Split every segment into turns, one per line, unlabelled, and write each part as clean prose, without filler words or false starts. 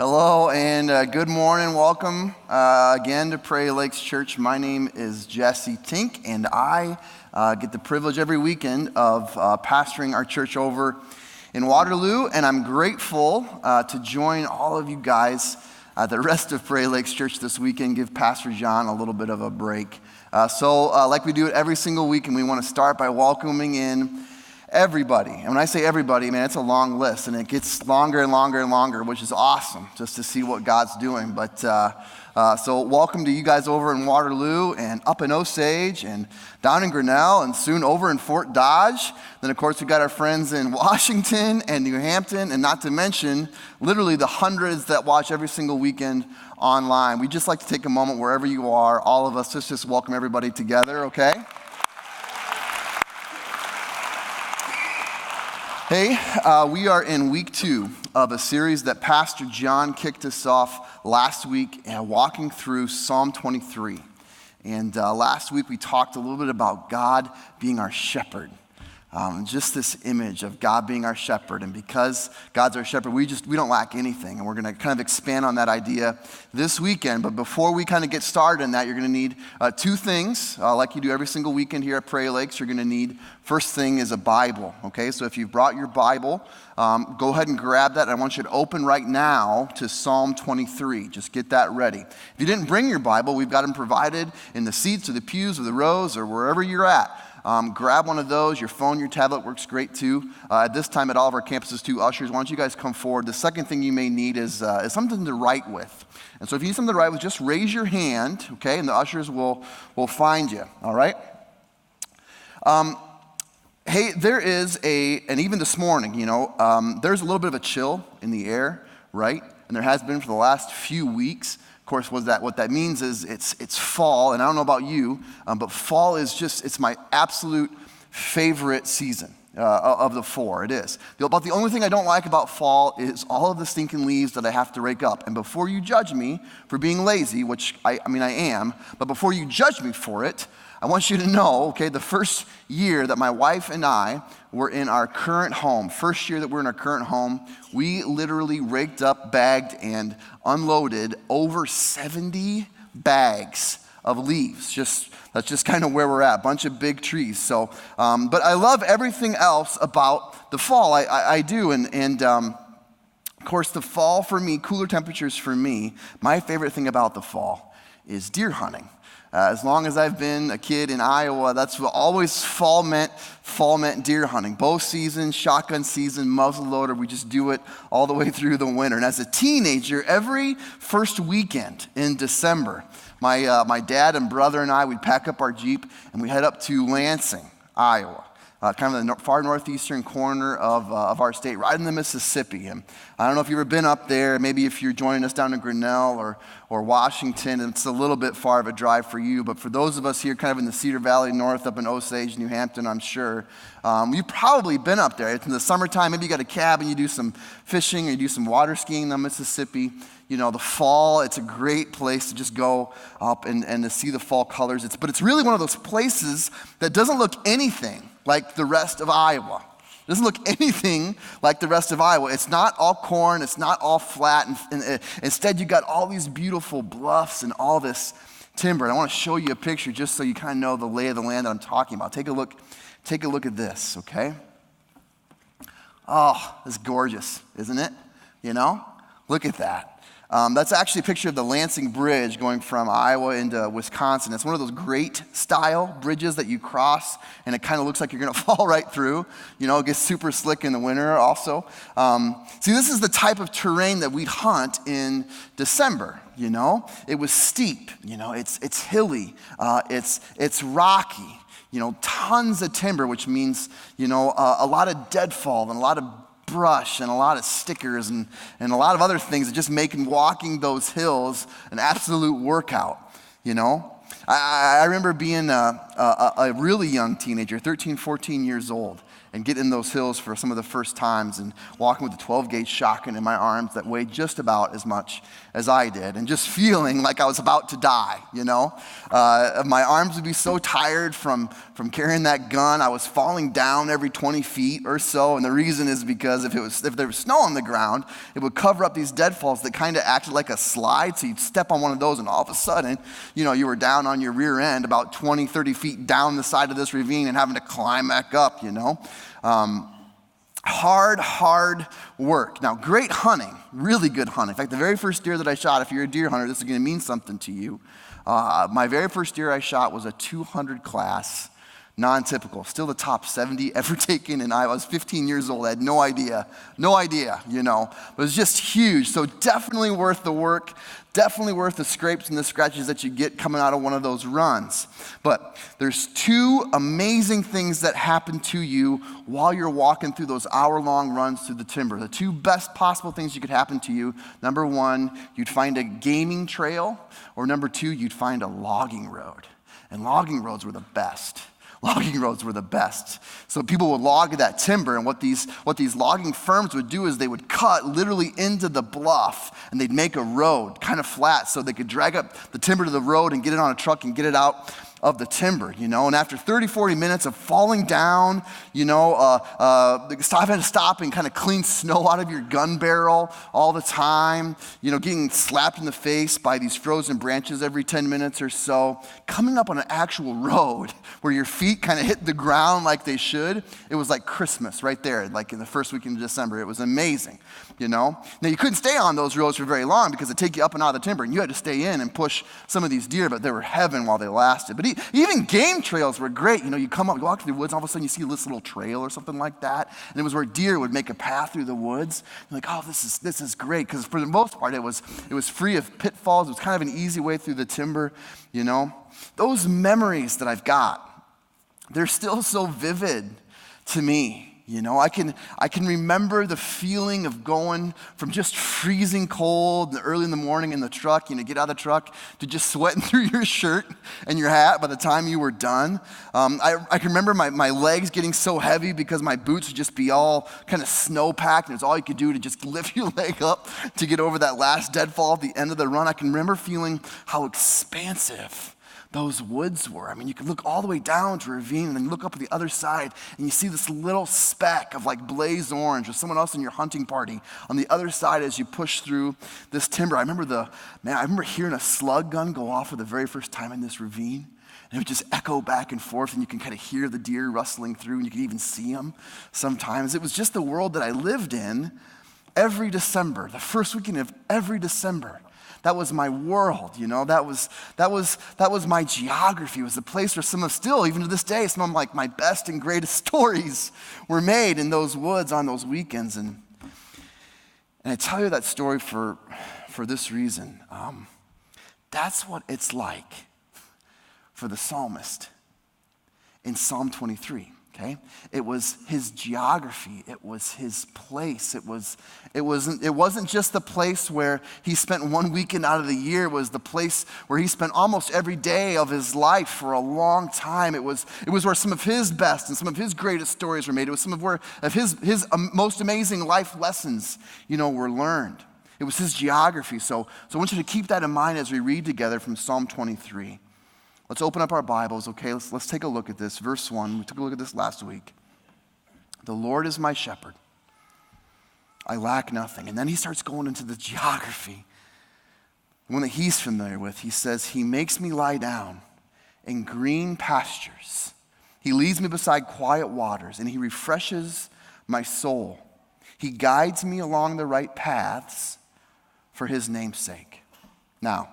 Hello and good morning. Welcome again to Prairie Lakes Church. My name is Jesse Tink, and I get the privilege every weekend of pastoring our church over in Waterloo, and I'm grateful to join all of you guys, the rest of Prairie Lakes Church this weekend, give Pastor John a little bit of a break. So like we do it every single week, and we want to start by welcoming in everybody. And when I say everybody, man, it's a long list, and it gets longer and longer and longer, which is awesome just to see what God's doing. But so welcome to you guys over in Waterloo and up in Osage and down in Grinnell and soon over in Fort Dodge. Then, of course, we got our friends in Washington and New Hampton, and not to mention literally the hundreds that watch every single weekend online. We just like to take a moment wherever you are, all of us, just welcome everybody together, okay? Hey, we are in week 2 of a series that Pastor John kicked us off last week, walking through Psalm 23. And last week we talked a little bit about God being our shepherd. Just this image of God being our shepherd, and because God's our shepherd, we don't lack anything, and we're going to kind of expand on that idea this weekend. But before we kind of get started in that, you're going to need 2 things, like you do every single weekend here at Prairie Lakes. You're going to need, first thing is a Bible, okay? So if you've brought your Bible, go ahead and grab that. I want you to open right now to Psalm 23. Just get that ready. If you didn't bring your Bible, we've got them provided in the seats or the pews or the rows or wherever you're at. Grab one of those. Your phone, your tablet works great too. At this time at all of our campuses too, ushers, why don't you guys come forward. The second thing you may need is something to write with. And so if you need something to write with, just raise your hand, okay, and the ushers will find you, all right? Hey, there is and even this morning, there's a little bit of a chill in the air, right? And there has been for the last few weeks. Of course, what that means is it's fall, and I don't know about you, but fall is it's my absolute favorite season of the 4. It is. About the only thing I don't like about fall is all of the stinking leaves that I have to rake up. And before you judge me for being lazy, which I am, but before you judge me for it, I want you to know, okay, the first year that my wife and I were in our current home, first year that we're in our current home, we literally raked up, bagged, and unloaded over 70 bags of leaves. That's just kind of where we're at, a bunch of big trees. So, but I love everything else about the fall. I do, and of course, the fall for me, cooler temperatures for me, my favorite thing about the fall is deer hunting. As long as I've been a kid in Iowa, that's what always fall meant deer hunting. Bow season, shotgun season, muzzleloader, we just do it all the way through the winter. And as a teenager, every first weekend in December, my dad and brother and I, we'd pack up our Jeep and we head up to Lansing, Iowa. Kind of the far northeastern corner of our state, right in the Mississippi. And I don't know if you've ever been up there. Maybe if you're joining us down in Grinnell or Washington, it's a little bit far of a drive for you. But for those of us here kind of in the Cedar Valley North, up in Osage, New Hampton, I'm sure, you've probably been up there. It's in the summertime. Maybe you got a cabin, you do some fishing, or you do some water skiing in the Mississippi. The fall, it's a great place to just go up and to see the fall colors. But it's really one of those places that doesn't look anything like the rest of Iowa. It doesn't look anything like the rest of Iowa. It's not all corn. It's not all flat. And instead, you got all these beautiful bluffs and all this timber. And I want to show you a picture just so you kind of know the lay of the land that I'm talking about. Take a look at this, okay? Oh, it's gorgeous, isn't it? Look at that. That's actually a picture of the Lansing Bridge going from Iowa into Wisconsin. It's one of those great style bridges that you cross, and it kind of looks like you're going to fall right through. It gets super slick in the winter also. See, this is the type of terrain that we hunt in December. It was steep. It's hilly. It's rocky. Tons of timber, which means, a lot of deadfall and a lot of brush and a lot of stickers and a lot of other things that just make walking those hills an absolute workout, I remember being a really young teenager, 13, 14 years old, and get in those hills for some of the first times and walking with the 12-gauge shotgun in my arms that weighed just about as much as I did and just feeling like I was about to die, you know. My arms would be so tired from carrying that gun. I was falling down every 20 feet or so, and the reason is because if there was snow on the ground, it would cover up these deadfalls that kind of acted like a slide, so you'd step on one of those and all of a sudden, you know, you were down on your rear end about 20, 30 feet down the side of this ravine and having to climb back up, you know. Hard work. Now, great hunting, really good hunting. In fact, the very first deer that I shot, if you're a deer hunter, this is going to mean something to you. My very first deer I shot was a 200 class, non-typical, still the top 70 ever taken, and I was 15 years old. I had no idea, you know, but it was just huge. So definitely worth the work, definitely worth the scrapes and the scratches that you get coming out of one of those runs. But there's two amazing things that happen to you while you're walking through those hour-long runs through the timber. The two best possible things you could happen to you: number one, you'd find a gaming trail, or number two, you'd find a logging road. And logging roads were the best. Logging roads were the best. So people would log that timber, and what these logging firms would do is they would cut literally into the bluff, and they'd make a road kind of flat so they could drag up the timber to the road and get it on a truck and get it out of the timber, you know. And after 30, 40 minutes of falling down, you know, having to stop and kind of clean snow out of your gun barrel all the time, you know, getting slapped in the face by these frozen branches every 10 minutes or so, coming up on an actual road where your feet kind of hit the ground like they should, it was like Christmas right there, like in the first week in December. It was amazing, you know. Now, you couldn't stay on those roads for very long because it'd take you up and out of the timber, and you had to stay in and push some of these deer, but they were heaven while they lasted. But even game trails were great. You know, you come up, you walk through the woods, all of a sudden you see this little trail or something like that, and it was where deer would make a path through the woods. You're like, oh, this is great, because for the most part, it was free of pitfalls. It was kind of an easy way through the timber, you know. Those memories that I've got, they're still so vivid to me. You know, I can remember the feeling of going from just freezing cold early in the morning in the truck, you know, get out of the truck, to just sweating through your shirt and your hat by the time you were done. I can remember my legs getting so heavy because my boots would just be all kind of snow-packed, and it's all you could do to just lift your leg up to get over that last deadfall at the end of the run. I can remember feeling how expansive those woods were. I mean, you could look all the way down to a ravine, and then you look up at the other side, and you see this little speck of like blaze orange or someone else in your hunting party on the other side as you push through this timber. I remember hearing a slug gun go off for the very first time in this ravine. And it would just echo back and forth, and you can kind of hear the deer rustling through, and you can even see them sometimes. It was just the world that I lived in every December, the first weekend of every December. That was my world, you know. That was my geography. It was the place where still, even to this day, some of like my best and greatest stories were made in those woods on those weekends. And I tell you that story for this reason. That's what it's like for the psalmist in Psalm 23. Okay? It was his geography. It was his place. It wasn't just the place where he spent one weekend out of the year. It was the place where he spent almost every day of his life for a long time. It was where some of his best and some of his greatest stories were made. It was some of his most amazing life lessons, you know, were learned. It was his geography. So I want you to keep that in mind as we read together from Psalm 23. Let's open up our Bibles, okay? Let's take a look at this. Verse 1, we took a look at this last week. The Lord is my shepherd. I lack nothing. And then he starts going into the geography, the one that he's familiar with. He says, he makes me lie down in green pastures. He leads me beside quiet waters, and he refreshes my soul. He guides me along the right paths for his name's sake. Now,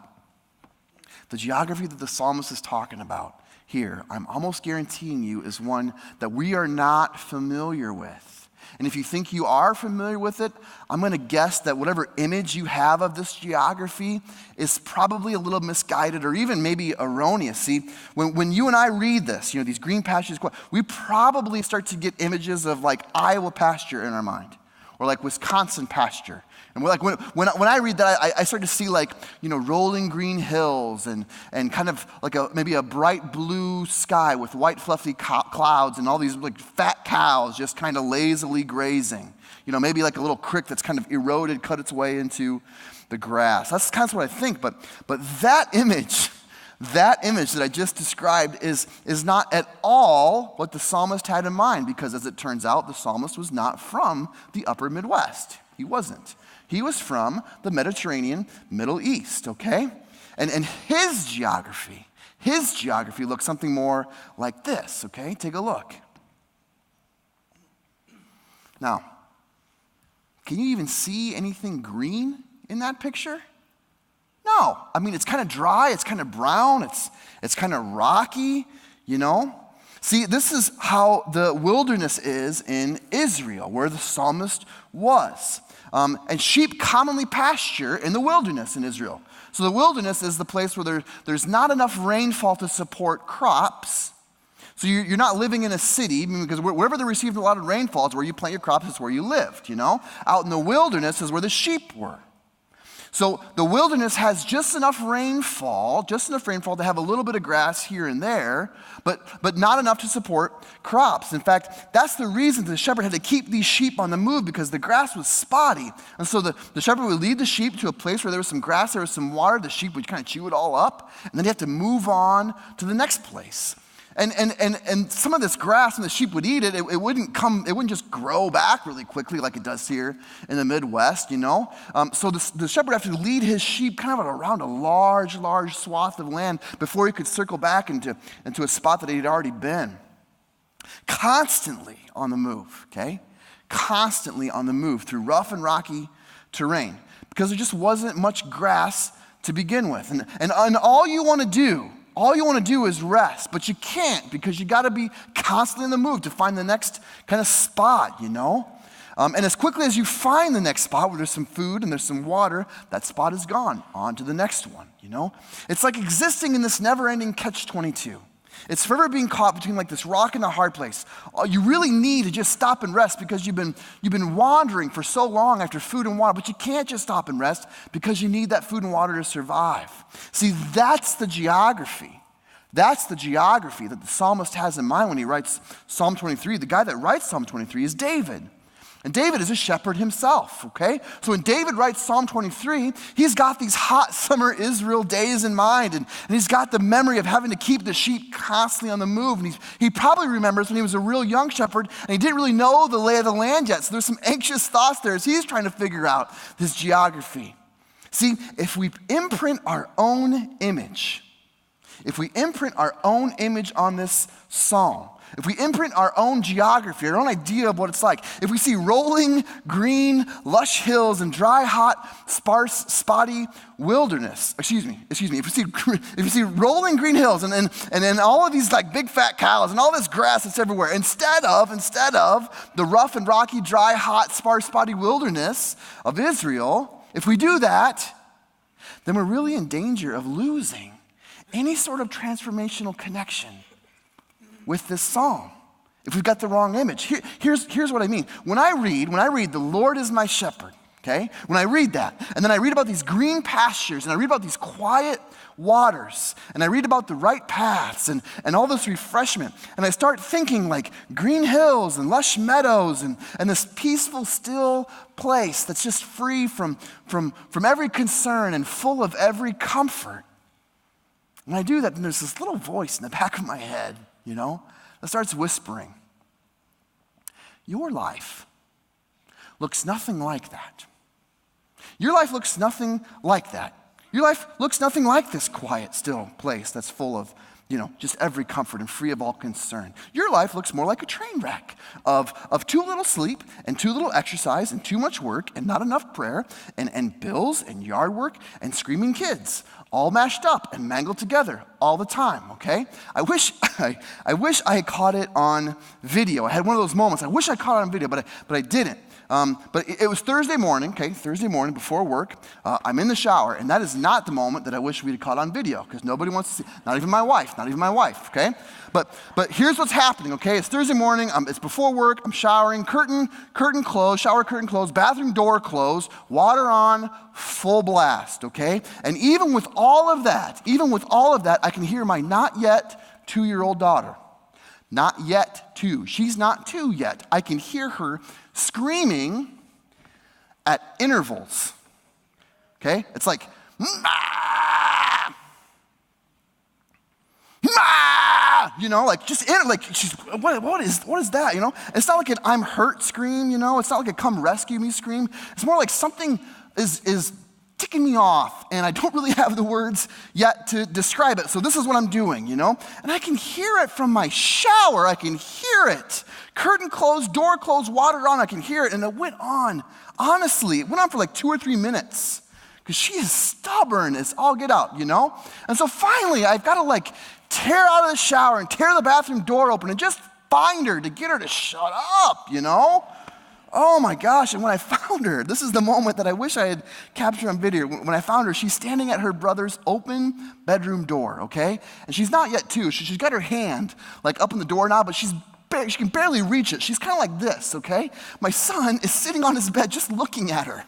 the geography that the psalmist is talking about here, I'm almost guaranteeing you, is one that we are not familiar with. And if you think you are familiar with it, I'm going to guess that whatever image you have of this geography is probably a little misguided or even maybe erroneous. See, when you and I read this, you know, these green pastures, we probably start to get images of like Iowa pasture in our mind, or like Wisconsin pasture, And we're like, when I read that, I start to see like, rolling green hills and kind of like maybe a bright blue sky with white fluffy clouds and all these like fat cows just kind of lazily grazing. Maybe like a little creek that's kind of eroded, cut its way into the grass. That's kind of what I think, but that image that I just described is not at all what the psalmist had in mind, because as it turns out, the psalmist was not from the upper Midwest. He wasn't. He was from the Mediterranean Middle East, okay? And his geography looks something more like this, okay? Take a look. Now, can you even see anything green in that picture? No. I mean, it's kind of dry, it's kind of brown, it's kind of rocky, See, this is how the wilderness is in Israel, where the psalmist was. And sheep commonly pasture in the wilderness in Israel. So the wilderness is the place where there's not enough rainfall to support crops. So you're not living in a city, because wherever they received a lot of rainfall is where you plant your crops, it's where you lived, Out in the wilderness is where the sheep were. So the wilderness has just enough rainfall to have a little bit of grass here and there, but not enough to support crops. In fact, that's the reason the shepherd had to keep these sheep on the move, because the grass was spotty. And so the shepherd would lead the sheep to a place where there was some grass, there was some water, the sheep would kind of chew it all up, and then you have to move on to the next place. And some of this grass, and the sheep would eat it, it wouldn't just grow back really quickly like it does here in the Midwest, So the shepherd would have to lead his sheep kind of around a large swath of land before he could circle back into a spot that he'd already been. Constantly on the move, okay? Constantly on the move through rough and rocky terrain, because there just wasn't much grass to begin with. And all you want to do is rest, but you can't, because you got to be constantly in the move to find the next kind of spot, And as quickly as you find the next spot where there's some food and there's some water, that spot is gone. On to the next one, It's like existing in this never-ending catch-22. It's forever being caught between like this rock and a hard place. You really need to just stop and rest, because you've been wandering for so long after food and water, but you can't just stop and rest because you need that food and water to survive. See, that's the geography. That's the geography that the psalmist has in mind when he writes Psalm 23. The guy that writes Psalm 23 is David. And David is a shepherd himself, okay? So when David writes Psalm 23, he's got these hot summer Israel days in mind, and he's got the memory of having to keep the sheep constantly on the move. And he probably remembers when he was a real young shepherd, and he didn't really know the lay of the land yet. So there's some anxious thoughts there as he's trying to figure out this geography. See, if we imprint our own image on this psalm, if we imprint our own geography, our own idea of what it's like, if we see rolling, green, lush hills and dry, hot, sparse, spotty wilderness, if you see rolling green hills and then all of these like big fat cows and all this grass that's everywhere, instead of the rough and rocky, dry, hot, sparse, spotty wilderness of Israel, if we do that, then we're really in danger of losing any sort of transformational connection with this psalm, if we've got the wrong image. Here's what I mean. When I read, the Lord is my shepherd, okay? When I read that, and then I read about these green pastures, and I read about these quiet waters, and I read about the right paths, and all this refreshment, and I start thinking like green hills and lush meadows, and this peaceful, still place that's just free from every concern and full of every comfort. When I do that, then there's this little voice in the back of my head, that starts whispering. Your life looks nothing like that. Your life looks nothing like that. Your life looks nothing like this quiet, still place that's full of, just every comfort and free of all concern. Your life looks more like a train wreck of too little sleep and too little exercise and too much work and not enough prayer and bills and yard work and screaming kids, all mashed up and mangled together all the time, okay? I wish I had caught it on video. I had one of those moments. I wish I caught it on video, but I didn't. But it was Thursday morning, okay, Thursday morning before work. I'm in the shower, and that is not the moment that I wish we'd caught on video, because nobody wants to see, not even my wife, okay? But here's what's happening, okay? It's Thursday morning, it's before work, I'm showering, curtain closed, shower curtain closed, bathroom door closed, water on, full blast, okay? And even with all of that, I can hear my not yet 2-year-old daughter. Not yet 2. She's not 2 yet. I can hear her screaming at intervals. Okay? It's like, "Ma! Ma!" You know, like just like she's what is that? You know? It's not like an I'm hurt scream, you know, it's not like a come rescue me scream. It's more like something is ticking me off, and I don't really have the words yet to describe it. So this is what I'm doing, you know? And I can hear it from my shower. I can hear it. Curtain closed, door closed, water on. I can hear it. And it went on. Honestly, it went on for like 2 or 3 minutes, because she is stubborn as all get out, you know? And so finally, I've got to like tear out of the shower and tear the bathroom door open and just find her to get her to shut up, you know? Oh my gosh, and when I found her, this is the moment that I wish I had captured on video. When I found her, she's standing at her brother's open bedroom door, okay? And she's not yet 2, she's got her hand like up in the door now, but she can barely reach it. She's kind of like this, okay? My son is sitting on his bed just looking at her,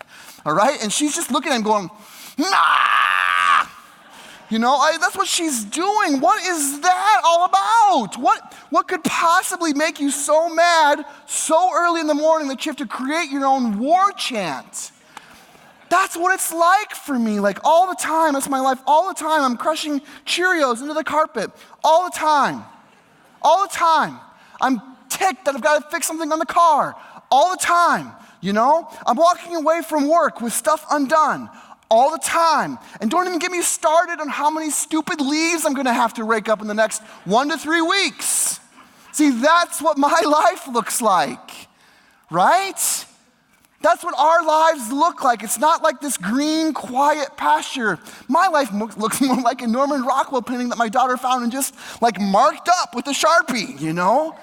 all right? And she's just looking at him going, "Nah!" You know, that's what she's doing. What is that all about? What could possibly make you so mad so early in the morning that you have to create your own war chant? That's what it's like for me, like all the time. That's my life all the time. I'm crushing Cheerios into the carpet all the time. All the time. I'm ticked that I've got to fix something on the car all the time, you know? I'm walking away from work with stuff undone all the time. And don't even get me started on how many stupid leaves I'm gonna have to rake up in the next 1 to 3 weeks. See, that's what my life looks like, right? That's what our lives look like. It's not like this green, quiet pasture. My life looks more like a Norman Rockwell painting that my daughter found and just like marked up with a Sharpie, you know?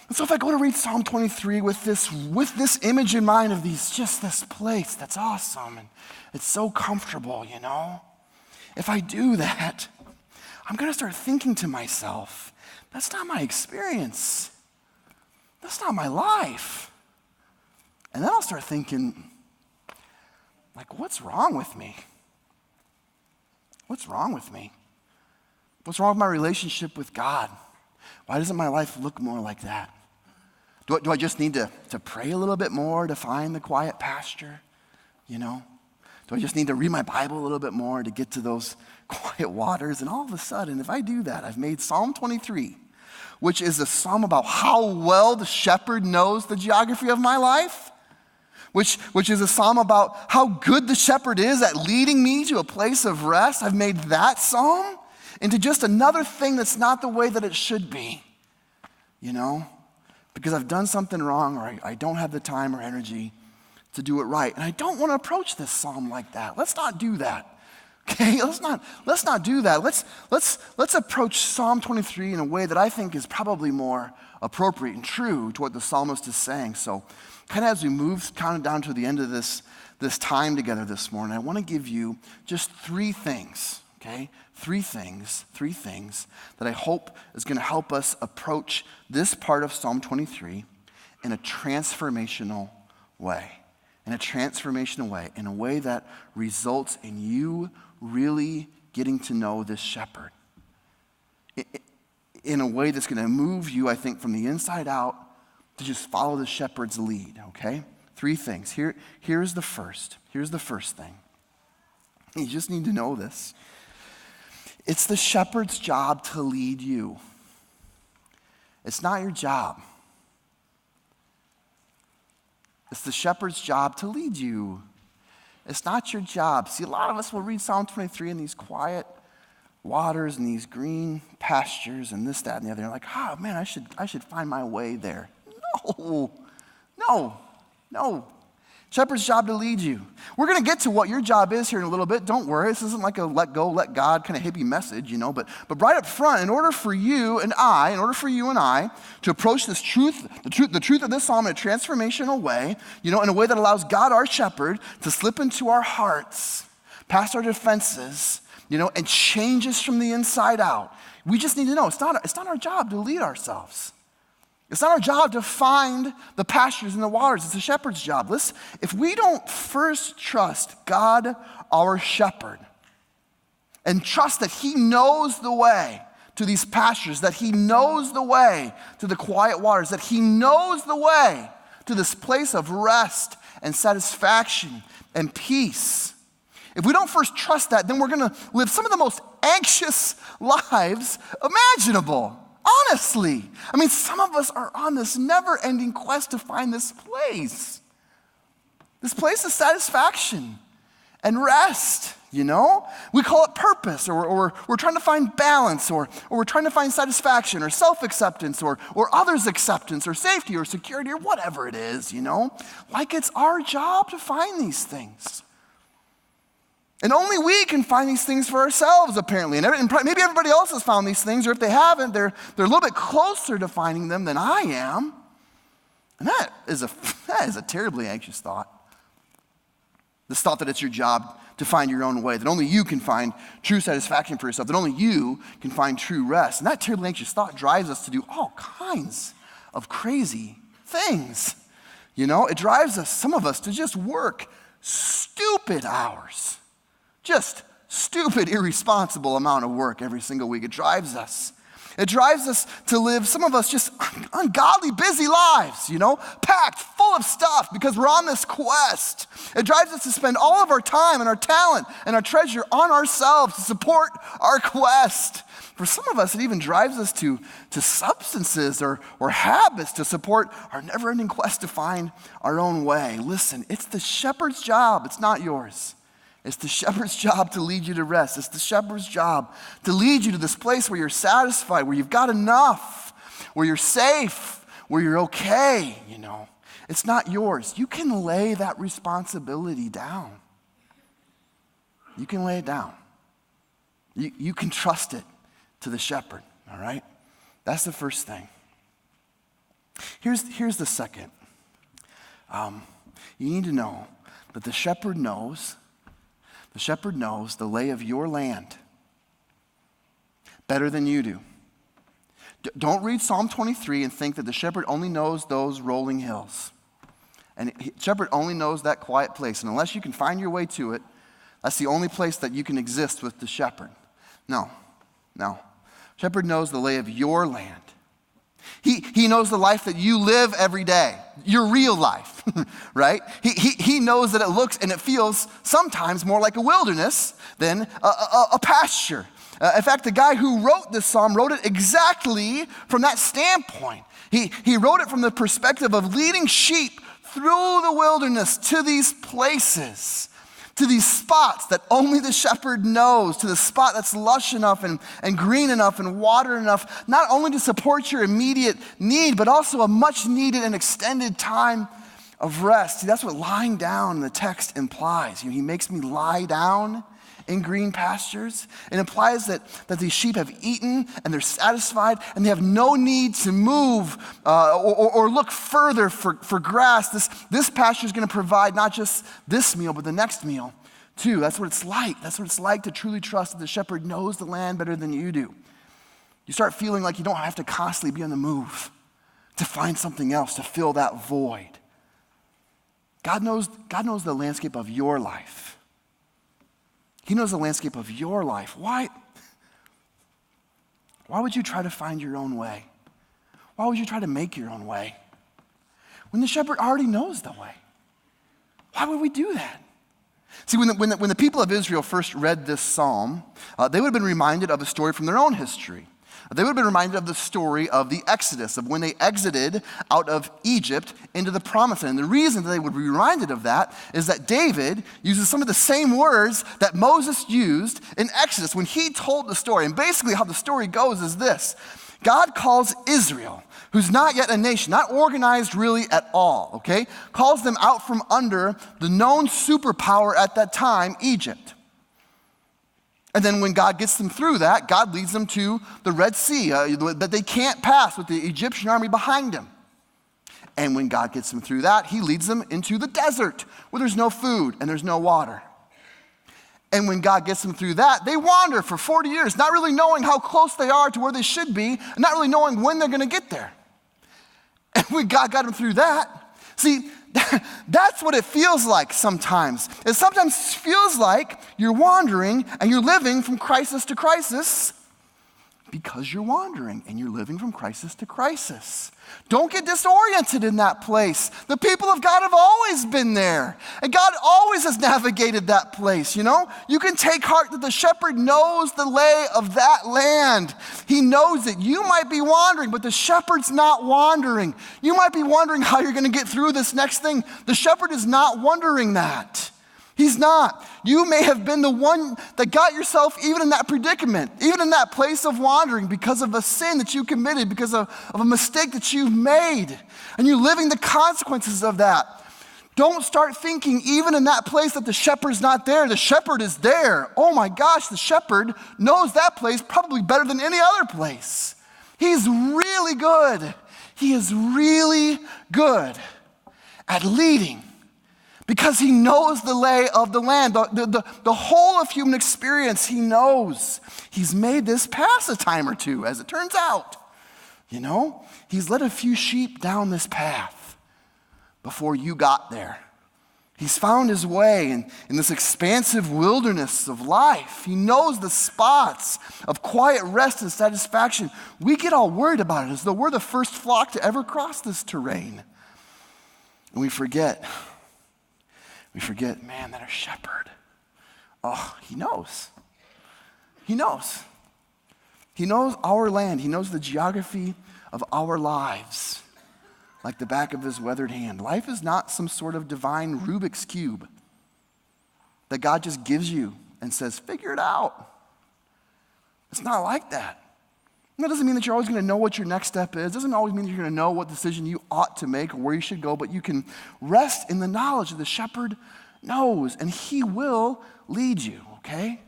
And so if I go to read Psalm 23 with this image in mind of this place that's awesome and it's so comfortable, you know? If I do that, I'm gonna start thinking to myself, that's not my experience. That's not my life. And then I'll start thinking, like, what's wrong with me? What's wrong with me? What's wrong with my relationship with God? Why doesn't my life look more like that? Do I just need to pray a little bit more to find the quiet pasture, you know? Do I just need to read my Bible a little bit more to get to those quiet waters? And all of a sudden, if I do that, I've made Psalm 23, which is a psalm about how well the shepherd knows the geography of my life, which is a psalm about how good the shepherd is at leading me to a place of rest. I've made that psalm into just another thing that's not the way that it should be, you know? Because I've done something wrong, or I don't have the time or energy to do it right. And I don't want to approach this psalm like that. Let's not do that. Okay? Let's not do that. Let's approach Psalm 23 in a way that I think is probably more appropriate and true to what the psalmist is saying. So kind of as we move kind of down to the end of this time together this morning, I want to give you just 3 things, okay? 3 things that I hope is going to help us approach this part of Psalm 23 in a transformational way. In a way that results in you really getting to know this shepherd. In a way that's going to move you, I think, from the inside out to just follow the shepherd's lead, okay? 3 things. Here's the first. Here's the first thing. You just need to know this. It's the shepherd's job to lead you. It's not your job. It's the shepherd's job to lead you. It's not your job. See, a lot of us will read Psalm 23 in these quiet waters and these green pastures and this, that, and the other. You're like, oh man, I should find my way there. No. Shepherd's job to lead you. We're going to get to what your job is here in a little bit. Don't worry. This isn't like a let go, let God kind of hippie message, But right up front, in order for you and I to approach this truth, the truth of this psalm in a transformational way, in a way that allows God, our shepherd, to slip into our hearts, past our defenses, and change us from the inside out. We just need to know it's not our job to lead ourselves. It's not our job to find the pastures and the waters. It's the shepherd's job. Listen, if we don't first trust God, our shepherd, and trust that he knows the way to these pastures, that he knows the way to the quiet waters, that he knows the way to this place of rest and satisfaction and peace. If we don't first trust that, then we're going to live some of the most anxious lives imaginable. Honestly, some of us are on this never-ending quest to find this place of satisfaction and rest, We call it purpose, or we're trying to find balance, or we're trying to find satisfaction, or self-acceptance, or others' acceptance, or safety, or security, or whatever it is, Like it's our job to find these things. And only we can find these things for ourselves, apparently. And maybe everybody else has found these things, or if they haven't, they're a little bit closer to finding them than I am. And that is a terribly anxious thought. This thought that it's your job to find your own way, that only you can find true satisfaction for yourself, that only you can find true rest. And that terribly anxious thought drives us to do all kinds of crazy things. It drives us, some of us, to just work stupid hours. Just stupid, irresponsible amount of work every single week. It drives us. It drives us to live, some of us, just ungodly busy lives, packed full of stuff because we're on this quest. It drives us to spend all of our time and our talent and our treasure on ourselves to support our quest. For some of us, it even drives us to substances or habits to support our never-ending quest to find our own way. Listen, it's the shepherd's job. It's not yours. It's the shepherd's job to lead you to rest. It's the shepherd's job to lead you to this place where you're satisfied, where you've got enough, where you're safe, where you're okay, It's not yours. You can lay that responsibility down. You can lay it down. You can trust it to the shepherd, all right? That's the first thing. Here's the second. You need to know that the shepherd knows the lay of your land better than you do. Don't read Psalm 23 and think that the shepherd only knows those rolling hills. And the shepherd only knows that quiet place. And unless you can find your way to it, that's the only place that you can exist with the shepherd. No. Shepherd knows the lay of your land. He knows the life that you live every day, your real life, right? He knows that it looks and it feels sometimes more like a wilderness than a pasture. In fact, the guy who wrote this psalm wrote it exactly from that standpoint. He wrote it from the perspective of leading sheep through the wilderness to these places, to these spots that only the shepherd knows, to the spot that's lush enough and green enough and water enough, not only to support your immediate need, but also a much needed and extended time of rest. See, that's what lying down in the text implies. He makes me lie down in green pastures. It implies that these sheep have eaten and they're satisfied and they have no need to move or look further for grass. This pasture is going to provide not just this meal, but the next meal too. That's what it's like. That's what it's like to truly trust that the shepherd knows the land better than you do. You start feeling like you don't have to constantly be on the move to find something else to fill that void. God knows the landscape of your life. He knows the landscape of your life. Why would you try to find your own way? Why would you try to make your own way when the shepherd already knows the way? Why would we do that? See, when the people of Israel first read this psalm, they would have been reminded of a story from their own history. They would have been reminded of the story of the Exodus, of when they exited out of Egypt into the Promised Land. And the reason that they would be reminded of that is that David uses some of the same words that Moses used in Exodus when he told the story. And basically how the story goes is this. God calls Israel who's not yet a nation, not organized really at all, okay? Calls them out from under the known superpower at that time, Egypt. And then when God gets them through that, God leads them to the Red Sea that they can't pass with the Egyptian army behind them. And when God gets them through that, he leads them into the desert where there's no food and there's no water. And when God gets them through that, they wander for 40 years, not really knowing how close they are to where they should be, and not really knowing when they're going to get there. And when God got them through that, see, that's what it feels like sometimes. It sometimes feels like you're wandering and you're living from crisis to crisis because you're wandering and you're living from crisis to crisis. Don't get disoriented in that place. The people of God have always been there. And God always has navigated that place, you know? You can take heart that the shepherd knows the lay of that land. He knows it. You might be wandering, but the shepherd's not wandering. You might be wondering how you're going to get through this next thing. The shepherd is not wondering that. He's not. You may have been the one that got yourself even in that predicament, even in that place of wandering because of a sin that you committed, because of a mistake that you've made, and you're living the consequences of that. Don't start thinking even in that place that the shepherd's not there. The shepherd is there. Oh my gosh, the shepherd knows that place probably better than any other place. He's really good. He is really good at leading. Because he knows the lay of the land, the whole of human experience, he knows. He's made this pass a time or two, as it turns out. You know, he's led a few sheep down this path before you got there. He's found his way in this expansive wilderness of life. He knows the spots of quiet rest and satisfaction. We get all worried about it as though we're the first flock to ever cross this terrain. And we forget, man, that our shepherd, he knows. He knows. He knows our land. He knows the geography of our lives like the back of his weathered hand. Life is not some sort of divine Rubik's Cube that God just gives you and says, figure it out. It's not like that. That doesn't mean that you're always going to know what your next step is. It doesn't always mean that you're going to know what decision you ought to make or where you should go, but you can rest in the knowledge that the shepherd knows, and he will lead you, okay?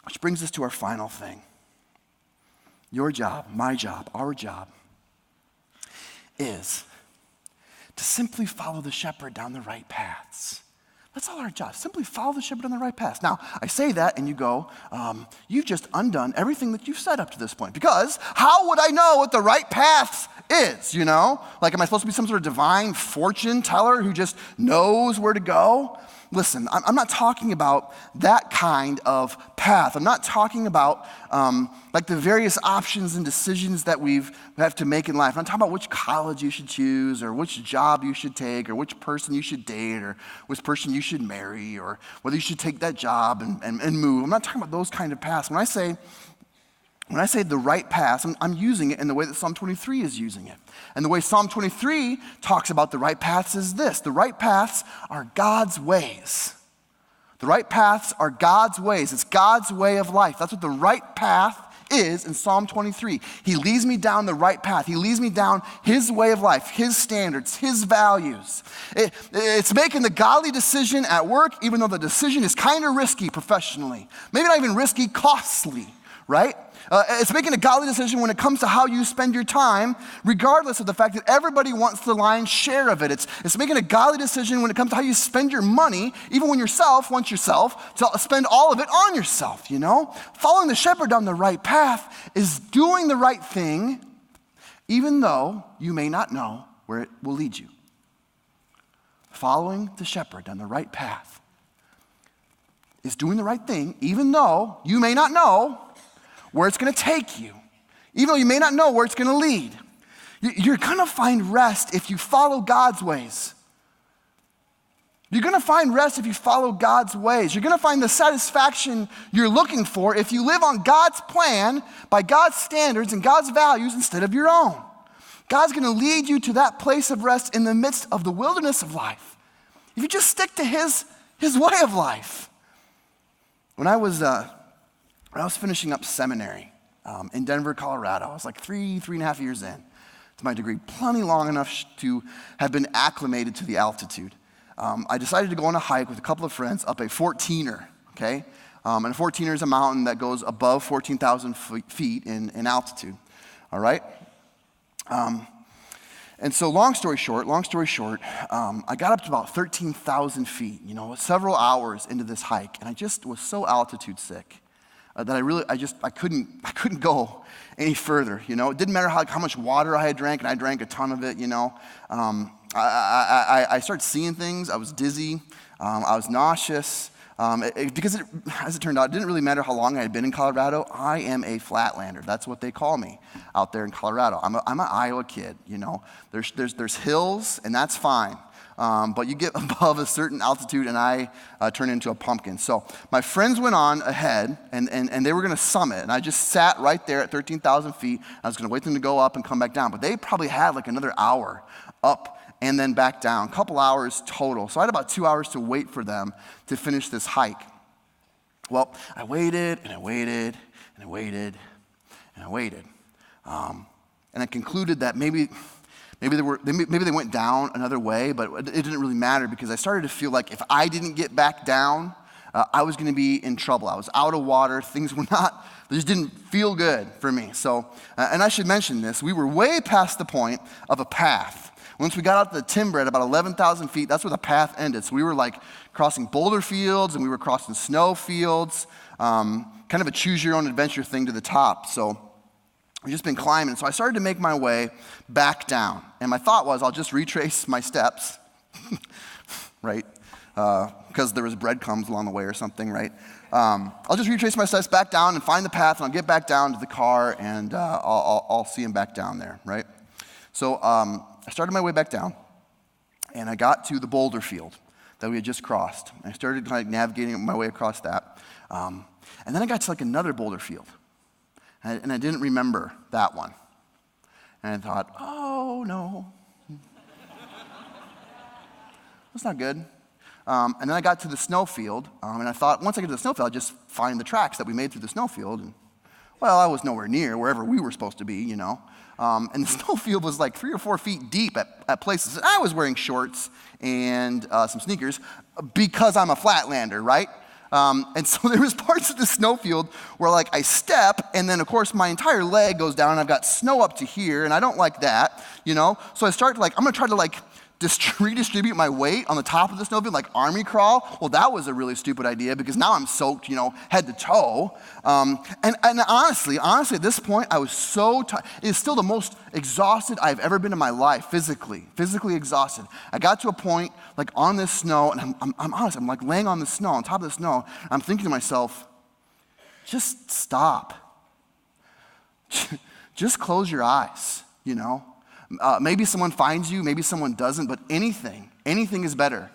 Which brings us to our final thing. Your job, my job, our job is to simply follow the shepherd down the right paths. That's all our job. Simply follow the shepherd on the right path. Now, I say that and you go, you've just undone everything that you've said up to this point. Because how would I know what the right path is, you know? Like, am I supposed to be some sort of divine fortune teller who just knows where to go? Listen, I'm not talking about that kind of path. I'm not talking about like the various options and decisions that we have to make in life. I'm not talking about which college you should choose or which job you should take or which person you should date or which person you should marry or whether you should take that job and move. I'm not talking about those kind of paths. When I say the right path, I'm using it in the way that Psalm 23 is using it. And the way Psalm 23 talks about the right paths is this. The right paths are God's ways. The right paths are God's ways. It's God's way of life. That's what the right path is in Psalm 23. He leads me down the right path. He leads me down his way of life, his standards, his values. It's making the godly decision at work, even though the decision is kind of risky professionally. Maybe not even risky, costly, right? It's making a godly decision when it comes to how you spend your time, regardless of the fact that everybody wants the lion's share of it. It's making a godly decision when it comes to how you spend your money, even when yourself wants yourself to spend all of it on yourself, you know? Following the shepherd on the right path is doing the right thing, even though you may not know where it will lead you. Following the shepherd on the right path is doing the right thing, even though you may not know where it's going to take you, even though you may not know where it's going to lead. You're going to find rest if you follow God's ways. You're going to find rest if you follow God's ways. You're going to find the satisfaction you're looking for if you live on God's plan, by God's standards and God's values instead of your own. God's going to lead you to that place of rest in the midst of the wilderness of life. If you just stick to his way of life. When I was finishing up seminary in Denver, Colorado, I was like three and a half years in. with my degree, plenty long enough to have been acclimated to the altitude. I decided to go on a hike with a couple of friends up a 14er, okay? And a 14er is a mountain that goes above 14,000 feet in altitude, all right? And so long story short, I got up to about 13,000 feet, several hours into this hike, and I just was so altitude sick that I couldn't go any further, It didn't matter how much water I had drank, and I drank a ton of it, I started seeing things. I was dizzy. I was nauseous. Because as it turned out, it didn't really matter how long I had been in Colorado. I am a flatlander. That's what they call me out there in Colorado. I'm an Iowa kid, There's hills, and that's fine. But you get above a certain altitude, and I turn into a pumpkin. So my friends went on ahead, and they were going to summit. And I just sat right there at 13,000 feet. I was going to wait for them to go up and come back down. But they probably had like another hour up and then back down, a couple hours total. So I had about 2 hours to wait for them to finish this hike. Well, I waited, and I waited, and I waited, and I waited. And I concluded that maybe they went down another way, but it didn't really matter because I started to feel like if I didn't get back down, I was going to be in trouble. I was out of water. Things were not, they just didn't feel good for me. So, and I should mention this, we were way past the point of a path. Once we got out to the timber at about 11,000 feet, that's where the path ended. So we were like crossing boulder fields and we were crossing snow fields, kind of a choose your own adventure thing to the top. So we've just been climbing. So I started to make my way back down. And my thought was I'll just retrace my steps, right? Because there was breadcrumbs along the way or something, right? I'll just retrace my steps back down and find the path, and I'll get back down to the car, and I'll see him back down there, right? So I started my way back down, and I got to the boulder field that we had just crossed. I started kind of navigating my way across that. And then I got to like another boulder field, and I didn't remember that one. And I thought, oh no, that's not good. And then I got to the snowfield, and I thought once I get to the snowfield, I'd just find the tracks that we made through the snowfield. And well, I was nowhere near wherever we were supposed to be, And the snowfield was like 3 or 4 feet deep at places. And I was wearing shorts and some sneakers because I'm a flatlander, right? And so there was parts of the snowfield where like I step, and then of course my entire leg goes down, and I've got snow up to here, and I don't like that, So I start to I'm gonna try to redistribute my weight on the top of the snowfield, like army crawl. Well, that was a really stupid idea because now I'm soaked, head to toe. And honestly, at this point, I was so tired. It is still the most exhausted I've ever been in my life, physically exhausted. I got to a point, like on this snow, and I'm honest, I'm like laying on the snow, on top of the snow, and I'm thinking to myself, just stop. Just close your eyes, Maybe someone finds you, maybe someone doesn't, but anything is better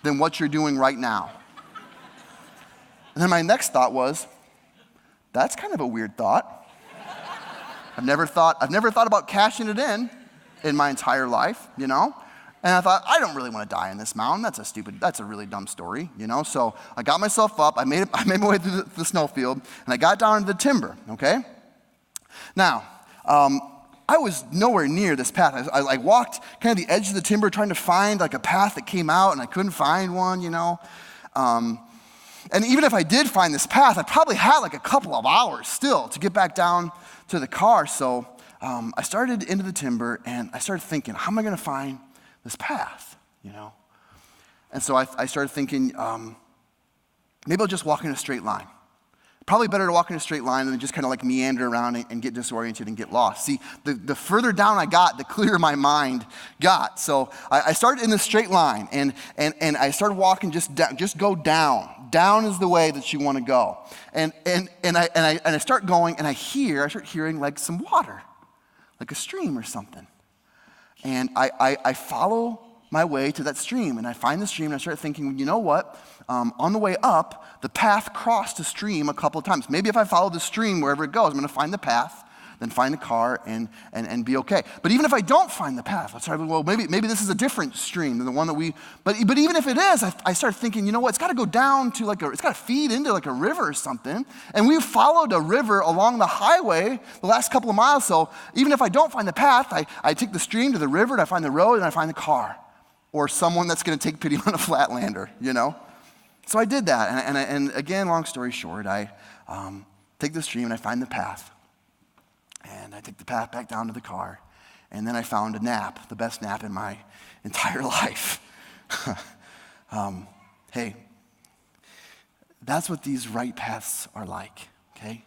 than what you're doing right now. And then my next thought was, that's kind of a weird thought. I've never thought about cashing it in my entire life, And I thought, I don't really want to die in this mountain. That's a really dumb story, So I got myself up, I made my way through the snowfield, and I got down to the timber, okay? Now, I was nowhere near this path. I walked kind of the edge of the timber trying to find like a path that came out, and I couldn't find one, And even if I did find this path, I probably had like a couple of hours still to get back down to the car. So I started into the timber, and I started thinking, how am I going to find this path, And so I started thinking, maybe I'll just walk in a straight line. Probably better to walk in a straight line than just kind of like meander around and get disoriented and get lost. See, the further down I got, the clearer my mind got. So I started in this straight line, and I started walking just go down. Down is the way that you want to go. And I start going, and I start hearing like some water, like a stream or something. And I follow my way to that stream, and I find the stream, and I start thinking, you know what? On the way up, the path crossed a stream a couple of times. Maybe if I follow the stream wherever it goes, I'm going to find the path then find the car and be okay. But even if I don't find the path, maybe this is a different stream than the one that but even if it is, I start thinking, you know what, it's got to go down to it's got to feed into like a river or something. And we've followed a river along the highway the last couple of miles, so even if I don't find the path, I take the stream to the river, and I find the road, and I find the car. Or someone that's going to take pity on a flatlander, you know? So I did that, and again, long story short, I take the stream and I find the path. And I take the path back down to the car, and then I found a nap, the best nap in my entire life. Hey, that's what these right paths are like, okay?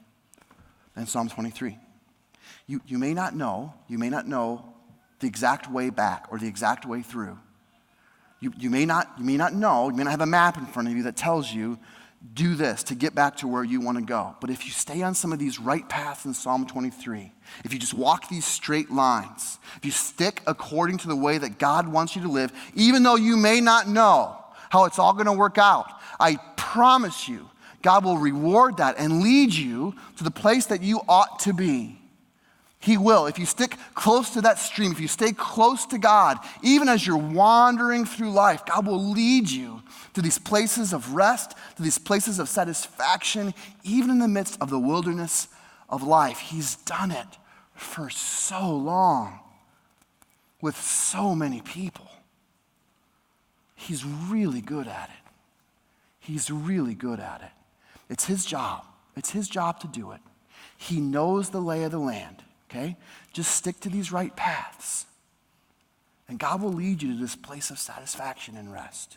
In Psalm 23. You may not know the exact way back or the exact way through. You may not have a map in front of you that tells you, do this to get back to where you want to go. But if you stay on some of these right paths in Psalm 23, if you just walk these straight lines, if you stick according to the way that God wants you to live, even though you may not know how it's all going to work out, I promise you, God will reward that and lead you to the place that you ought to be. He will. If you stick close to that stream, if you stay close to God, even as you're wandering through life, God will lead you to these places of rest, to these places of satisfaction, even in the midst of the wilderness of life. He's done it for so long with so many people. He's really good at it. He's really good at it. It's his job. It's his job to do it. He knows the lay of the land. Okay? Just stick to these right paths. And God will lead you to this place of satisfaction and rest.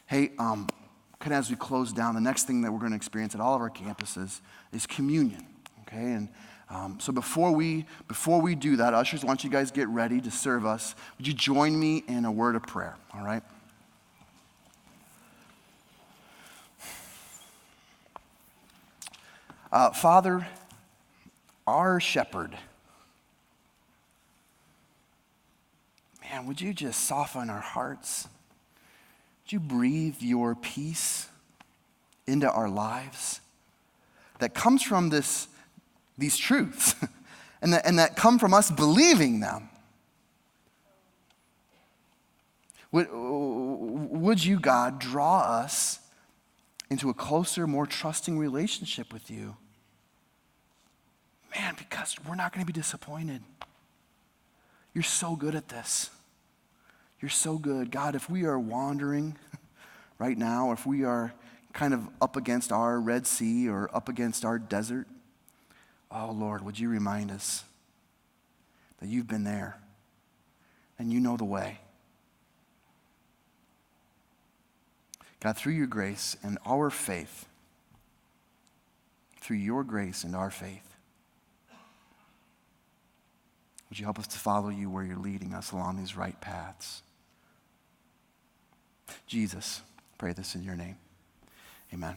Hey, kind of as we close down, the next thing that we're going to experience at all of our campuses is communion. Okay? And so before we do that, ushers, why don't you guys get ready to serve us? Would you join me in a word of prayer? All right? Father, our shepherd, man, would you just soften our hearts? Would you breathe your peace into our lives that comes from these truths and that come from us believing them? Would you, God, draw us into a closer, more trusting relationship with you? Man, because we're not going to be disappointed. You're so good at this. You're so good. God, if we are wandering right now, if we are kind of up against our Red Sea or up against our desert, oh Lord, would you remind us that you've been there and you know the way. God, through your grace and our faith, through your grace and our faith, would you help us to follow you where you're leading us along these right paths? Jesus, pray this in your name. Amen.